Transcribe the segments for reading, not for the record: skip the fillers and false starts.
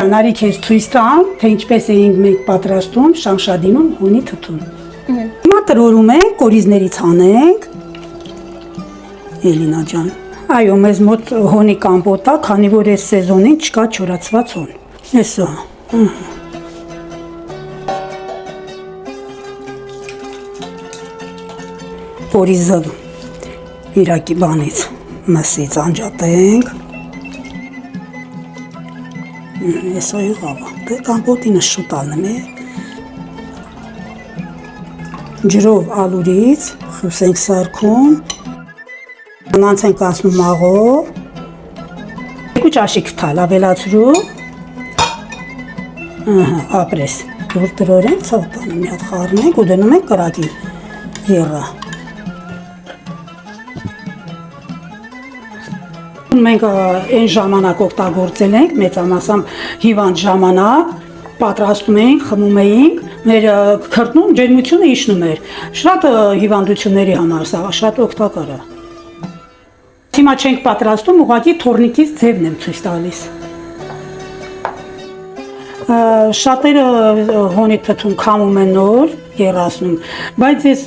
Նարի քեզ ցույց տամ, թե ինչպես էինք մենք պատրաստում Շամշադինում հունի թթուն։ Հիմա տրորում ենք, կորիզներից հանենք։ Էլինա ջան, այո, մեզ մոտ հոնի կամպոտ է, քանի որ այս սեզոնին չկա չորացված հոն։ Էսա։ Կորիզը իրակի բանից մսից անջատենք։ Էսա եղավ, դե կամպոտինը շուտ ալնեմ է։ Ջրով ալուրից խուս ենք սարքում։ Նրանց ենք ասնում աղով։ Երկու ճաշի քթալ ավելացրու։ Ապրես, որ տրորենք, ցավ տանում մի հատ խառնենք ու դնում ենք կրակի եղը։ Մենք այն ժամանակ օգտագործել ենք մեծամասամբ հիվանդ ժամանակ, պատրաստում էինք, խմում էինք, մեր քրտնում ջերմությունը իջնում էր։ Շատ հիվանդությունների համար սա շատ օգտակար է։ Հիմա չենք պատրաստում, ուղղակի թորնիկից ձևն եմ ցույց տալիս։ Շատերը հոնի թթուն քամում են նոր, երազնում, բայց ես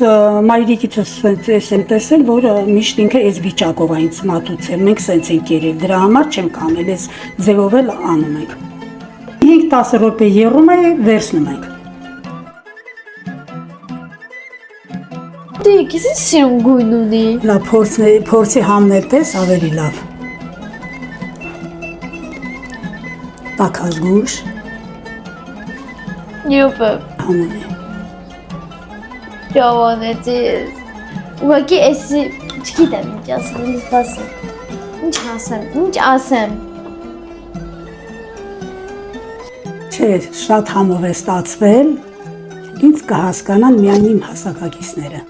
մայրիկիցս եմ տեսել, որ միշտ ինքը այս վիճակով է ինձ մատուցել, մենք սենց ենք կերել, դրա համար չեմ քամել, այս ձևով էլ անում ենք։ 5-10 րոպե եռում է, վերցնում ենք։ Դե քիչ սիրուն գույն ունի։ Լավ, փորձի համներ տես ավելի լավ։ Տաքազգուշ։ Յուպը։ Համոն է։ Ճավանեցի։ Ուղղակի էսի չգիտեմ ինչ ասեմ, ինչ ասեմ։ Ինչ ասեմ։ Չէ, շատ համով է ստացվել, ինձ կհասկանան միայն իմ հասակակիցները։